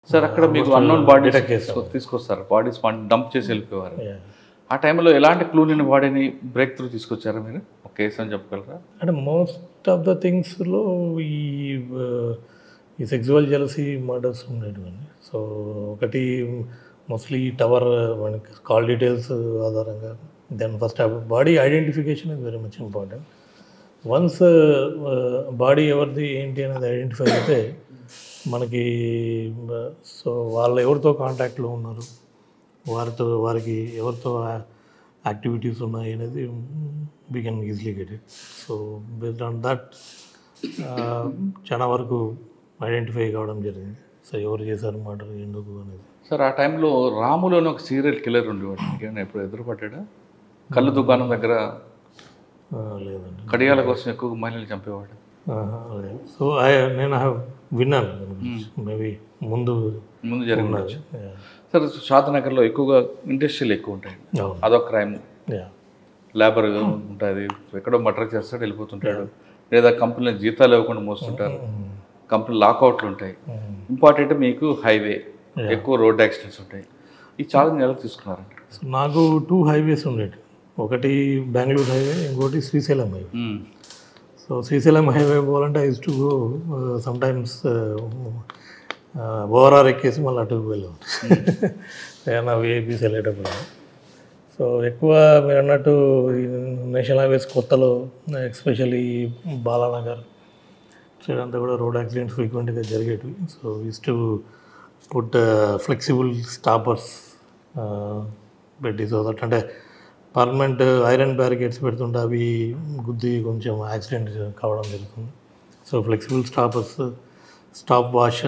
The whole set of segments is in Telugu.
సార్ అక్కడ మీకు అన్నోన్ బాడీ తీసుకొస్తారు, బాడీస్ డంప్ చేసి వెళ్ళిపోయేవారు. ఆ టైంలో ఎలాంటి క్లూ లేని బాడీని బ్రేక్ త్రూ తీసుకొచ్చారా మీరు? ఒక కేసు అని చెప్పగలరా? అంటే మోస్ట్ ఆఫ్ ద థింగ్స్లో ఈ సెక్సువల్ జెలసీ మర్డర్స్ ఉండేటివన్నీ. సో ఒకటి మోస్ట్లీ టవర్ మనకి కాల్ డీటెయిల్స్ ఆధారంగా, then first body identification is very much important. Once body ఎవరిది ఏంటి అనేది ఐడెంటిఫై అయితే మనకి సో వాళ్ళు ఎవరితో కాంటాక్ట్లో ఉన్నారు, వారికి ఎవరితో యాక్టివిటీస్ ఉన్నాయి అనేది we can easily get it. So based on that చాలా వరకు ఐడెంటిఫై కావడం జరిగింది. సో ఎవరు చేశారు మర్డర్, ఎందుకు అనేది. సార్ ఆ టైంలో రాములోని ఒక సీరియల్ కిల్లర్ ఉండేవాడు, మీకేమైనా ఎప్పుడు ఎదురుపడ్డా? కళ్ళు దుకాణం దగ్గర లేదండి, కడియాల కోసం ఎక్కువ మహిళలు చంపేవాడు. లేదు. సో నేను విన్నాను మేబీ ముందు జరిగినది. సార్ షాద్నగర్లో ఎక్కువగా ఇండస్ట్రీలు ఎక్కువ ఉంటాయి, అదొక క్రైమ్. లేబర్ ఉంటుంది, ఎక్కడో మర్డర్ చేస్తాడు వెళ్ళిపోతుంటాడు, లేదా కంపెనీలో జీతాలు ఇవ్వకుండా మోస్తుంటారు, కంపెనీ లాకౌట్లు ఉంటాయి. ఇంపార్టెంట్ మీకు హైవే, ఎక్కువ రోడ్ యాక్సిడెంట్స్ ఉంటాయి. ఈ ఛాలెంజ్ ఎలా తీసుకున్నారండి? సో నాకు 2 హైవేస్ ఉండేవి, ఒకటి బెంగళూరు హైవే, ఇంకోటి Srisailam highway. So Srisailam highway పోవాలంటే I use to go sometimes ఓవరార్ ఎక్కేసి మళ్ళీ అటుకు వెళ్ళాం ఏమన్నా విఐపీస్ వెళ్ళేటప్పుడు. సో ఎక్కువ మీరు అన్నట్టు నేషనల్ హైవేస్ కొత్తలో ఎస్పెషల్లీ బాలానగర్ సైడ్ అంతా కూడా రోడ్ యాక్సిడెంట్స్ ఫ్రీక్వెంట్గా జరిగేటివి. So use to put flexible stoppers పెట్టి, సో దట్ అంటే పర్మనెంట్ ఐరన్ బ్యారికేడ్స్ పెడుతుంటే అవి గుద్ది కొంచెం యాక్సిడెంట్ కావడం జరుగుతుంది. So flexible stoppers, stop wash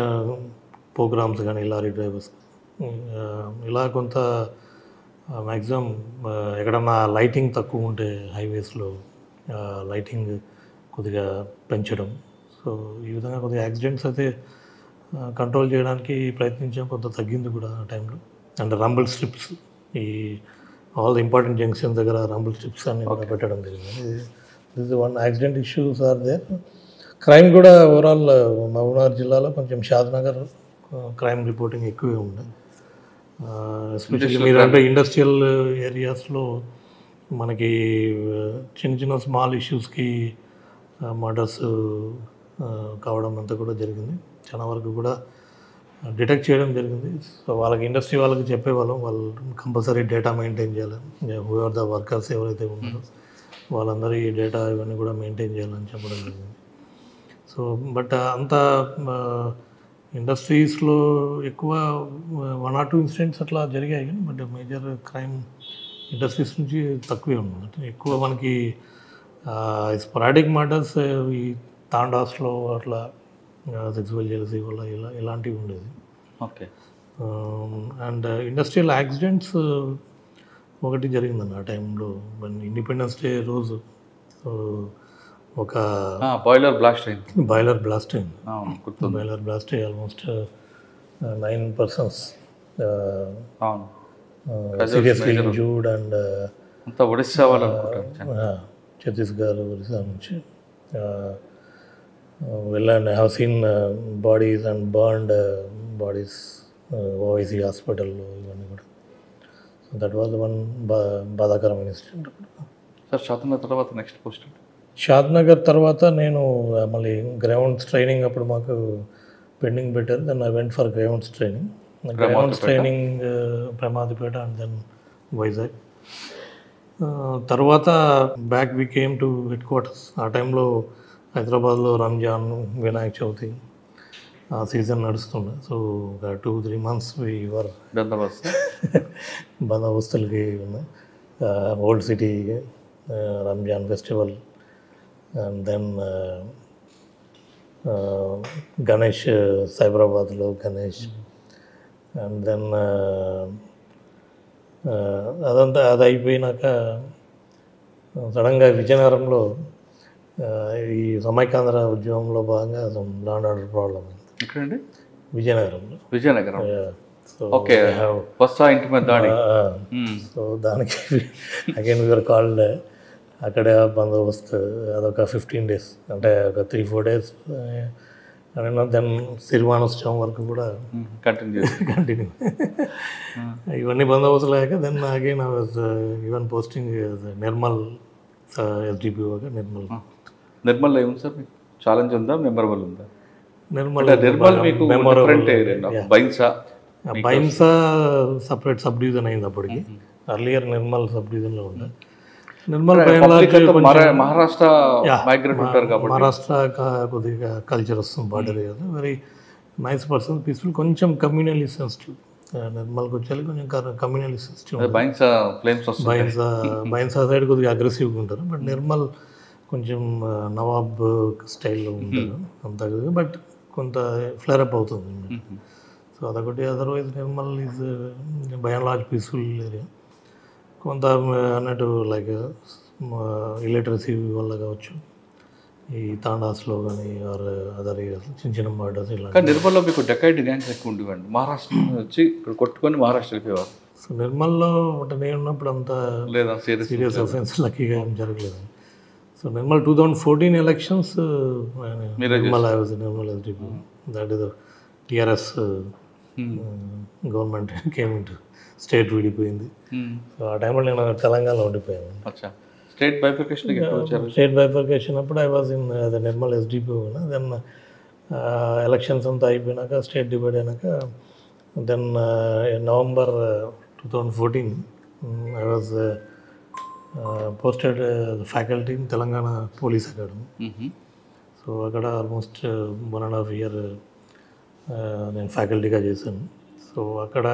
programs కానీ లారీ డ్రైవర్స్ ఇలా కొంత మ్యాక్సిమం ఎక్కడన్నా లైటింగ్ తక్కువ ఉంటే హైవేస్లో లైటింగ్ కొద్దిగా పెంచడం. సో ఈ విధంగా కొద్దిగా యాక్సిడెంట్స్ అయితే కంట్రోల్ చేయడానికి ప్రయత్నించాం, కొంత తగ్గింది కూడా ఆ టైంలో. అండ్ రంబుల్ స్ట్రిప్స్, ఈ ఆల్ ద ఇంపార్టెంట్ జంక్షన్ దగ్గర రంబుల్ స్ట్రిప్స్ అన్ని కూడా పెట్టడం జరిగింది. This one accident issues are there. Crime కూడా ఓవరాల్ మహబూబ్నగర్ జిల్లాలో కొంచెం షాద్నగర్ క్రైమ్ రిపోర్టింగ్ ఎక్కువే ఉంది. ఎస్పెషల్లీ మీరు అంటే ఇండస్ట్రియల్ ఏరియాస్లో మనకి చిన్న చిన్న స్మాల్ ఇష్యూస్కి మర్డర్స్ కావడం అంతా కూడా జరిగింది. చాలా వరకు కూడా డిటెక్ట్ చేయడం జరిగింది. సో వాళ్ళకి ఇండస్ట్రీ వాళ్ళకి చెప్పేవాళ్ళం, వాళ్ళు కంపల్సరీ డేటా మెయింటైన్ చేయాలి, హూఆర్ ద వర్కర్స్ ఎవరైతే ఉన్నారో వాళ్ళందరి డేటా ఇవన్నీ కూడా మెయింటైన్ చేయాలని చెప్పడం జరిగింది. సో బట్ అంత ఇండస్ట్రీస్లో ఎక్కువ 1 or 2 ఇన్సిడెంట్స్ అట్లా జరిగాయి, కానీ బట్ మేజర్ క్రైమ్ ఇండస్ట్రీస్ నుంచి తక్కువే ఉంది. అంటే ఎక్కువ మనకి స్పొరాడిక్ మర్డర్స్ ఈ తాండాస్లో అట్లా సెక్సువల్ జెలసీ వల్ల ఇలాంటివి ఉండేది. ఓకే. అండ్ ఇండస్ట్రియల్ యాక్సిడెంట్స్ ఒకటి జరిగిందండి ఆ టైంలో, ఇండిపెండెన్స్ డే రోజు. సో ఒక బాయిలర్ బ్లాస్ట్ అయింది. బాయిలర్ బ్లాస్ట్ అయ్యి almost 9 persons seriously injured. And Odisha వాళ్ళు ఛత్తీస్గఢ్, ఒడిస్సా నుంచి వెళ్ళండి. Have seen bodies and burned bodies OIC హాస్పిటల్లో, ఇవన్నీ కూడా. సో దట్ వాజ్ వన్ బాధాకరమైన ఇన్సిడెంట్. సార్ షాద్నగర్ తర్వాత నెక్స్ట్ పోస్ట్? షాద్నగర్ తర్వాత నేను మళ్ళీ గ్రౌండ్స్ ట్రైనింగ్ అప్పుడు మాకు పెండింగ్ పెట్టారు. Then I went for grounds training. Grounds training Pramadipeta and then Vizag. తర్వాత back we came to headquarters. ఆ టైంలో హైదరాబాద్లో రంజాన్, వినాయక చవితి ఆ సీజన్ నడుస్తుండే. సో ఒక 2-3 months వర్ బందోబస్తులకి ఉన్నాయి. Old city Ramzan festival, and then Ganesh, సైబరాబాద్లో గణేష్, అండ్ దెన్ అది అయిపోయినాక సడన్గా విజయనగరంలో ఈ సమైకాంధ్ర ఉద్యమంలో భాగంగా లా అండ్ ఆర్డర్ ప్రాబ్లం అయింది. ఎక్కడండి? విజయనగరం. సో దానికి అగైన్ వీఆర్ కాల్డ్. అక్కడ బందోబస్తు అదొక 15 days, అంటే ఒక 3-4 days అండ్ దెన్ సిరిమానోత్సవం వరకు కూడా కంటిన్యూ కంటిన్యూ. ఇవన్నీ బందోబస్తు లేక then again I was even posting Nirmal ఎస్డిపిఓగా నిర్మల్లో ఏముంది సార్ మీకు ఛాలెంజ్ ఉందా, మెమరబుల్ ఉందా? నిర్మల్ నిర్మల్ మీకు different area. Bhainsa separate sub division అయింది అప్పటికి. అర్లియర్ నిర్మల్ సబ్ డివిజన్లో ఉండే. నిర్మల్ మహారాష్ట్ర మైగ్రేట్ ఉంటారు కాబట్టి మహారాష్ట్ర కొద్దిగా కల్చర్ వస్తుంది బార్డర్ కదా. వెరీ నైస్ పర్సన్, పీస్ఫుల్, కొంచెం కమ్యూనలీ సెన్సిటివ్. నిర్మల్కి వచ్చేది కొంచెం కమ్యూనలీ సెన్సిటివ్. బైన్సా సైడ్ కొద్దిగా అగ్రెసివ్గా ఉంటారు, బట్ నిర్మల్ కొంచెం నవాబ్ స్టైల్లో ఉంటారు అంతా కదా, బట్ కొంత ఫ్లేరప్ అవుతుంది. సో అదొకటి. Otherwise Nirmal is by and large peaceful area. కొంత అన్నట్టు లైక్ ఇలిటరసీ వల్ల కావచ్చు, ఈ తాండాస్లో కానీ ఆర్ అదర్ ఏరియాస్ చిన్న చిన్న మర్డర్స్ ఇలా. నిర్మల్లో మీకు డెకైడ్ గ్యాంగ్స్ ఎక్కువ ఉండేవండి. మహారాష్ట్ర వచ్చి ఇక్కడ కొట్టుకొని మహారాష్ట్ర వెళ్ళిపోయేవారు. సో నిర్మల్లో అంటే నేను ఉన్నప్పుడు అంత లేదా సీరియస్ అఫెన్స్ లక్కీగా ఏం జరగలేదు. So Nirmal 2014 elections Nirmal SDP, that is TRS government came into state విడిపోయింది. సో ఆ టైంలో నేను తెలంగాణలో ఉండిపోయాను. స్టేట్ బైఫర్కేషన్ అప్పుడు I was in Nirmal SDP. Then elections అంతా అయిపోయినాక స్టేట్ డివైడ్ అయినాక then November 2014 I was posted faculty in Telangana police academy. So అక్కడ ఆల్మోస్ట్ 1.5 year నేను ఫ్యాకల్టీగా చేశాను. సో అక్కడ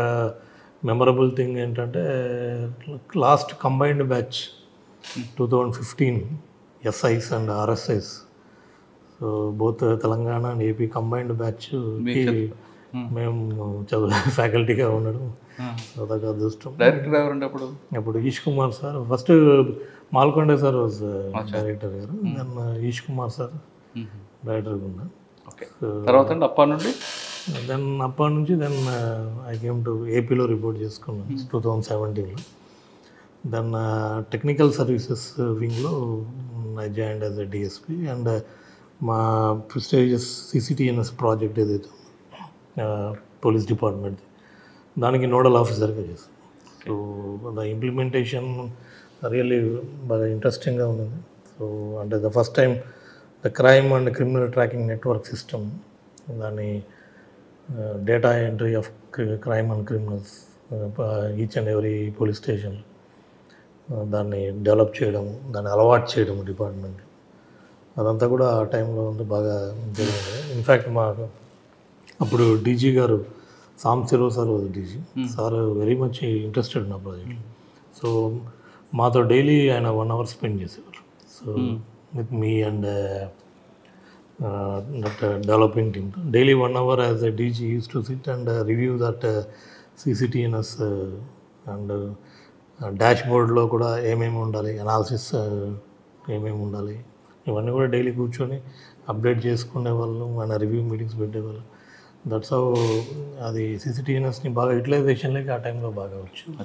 మెమరబుల్ థింగ్ ఏంటంటే last combined batch 2015 SIs and ఆర్ఎస్ఐస్. So both Telangana and AP combined బ్యాచ్కి మేము ఫ్యాకల్టీగా ఉండడం అదొక అదృష్టం. డైరెక్టర్ ఎవరండి అప్పుడు? అప్పుడు Ish Kumar sir, first Malkonda sir was director garu, then Ish Kumar sir డైరెక్టర్గా ఉన్నా. తర్వాత అప్పటి నుంచి దెన్ ఐ కేమ్ టు ఏపీలో రిపోర్ట్ చేసుకున్నాను 2017లో. దెన్ టెక్నికల్ సర్వీసెస్ వింగ్లో I joined as a DSP. And మా ప్రెస్టీజియస్ సిసిటిఎన్ఎస్ ప్రాజెక్ట్ ఏదైతే పోలీస్ డిపార్ట్మెంట్, దానికి నోడల్ ఆఫీసర్గా చేశాను. సో ద ఇంప్లిమెంటేషన్ రియల్లీ బాగా ఇంట్రెస్టింగ్గా ఉంది. సో అంటే the first time the crime and criminal tracking network system, దాని data entry of crime and criminals each and every police station, దాన్ని డెవలప్ చేయడం, దాన్ని అలవాటు చేయడం డిపార్ట్మెంట్, అదంతా కూడా ఆ టైంలో ఉంటే బాగా జరిగింది. ఇన్ఫ్యాక్ట్ మా అప్పుడు డీజీ గారు Sambasivarao sir was DG sir, very much interested నా ప్రాజెక్ట్. సో మాతో డైలీ ఆయన 1 hour స్పెండ్ చేసేవారు. So with me and that developing team daily 1 hour as a DG use to SIT and review that CCTNS and dash బోర్డ్లో కూడా ఏమేమి ఉండాలి, అనాలిసిస్ ఏమేమి ఉండాలి, ఇవన్నీ కూడా డైలీ కూర్చొని అప్డేట్ చేసుకునే వాళ్ళు, మన రివ్యూ మీటింగ్స్ పెట్టేవాళ్ళు. దట్స్ హౌ అది సిసిటిఎన్ఎస్ని బాగా యూటిలైజేషన్లోకి ఆ టైంలో బాగా వచ్చింది.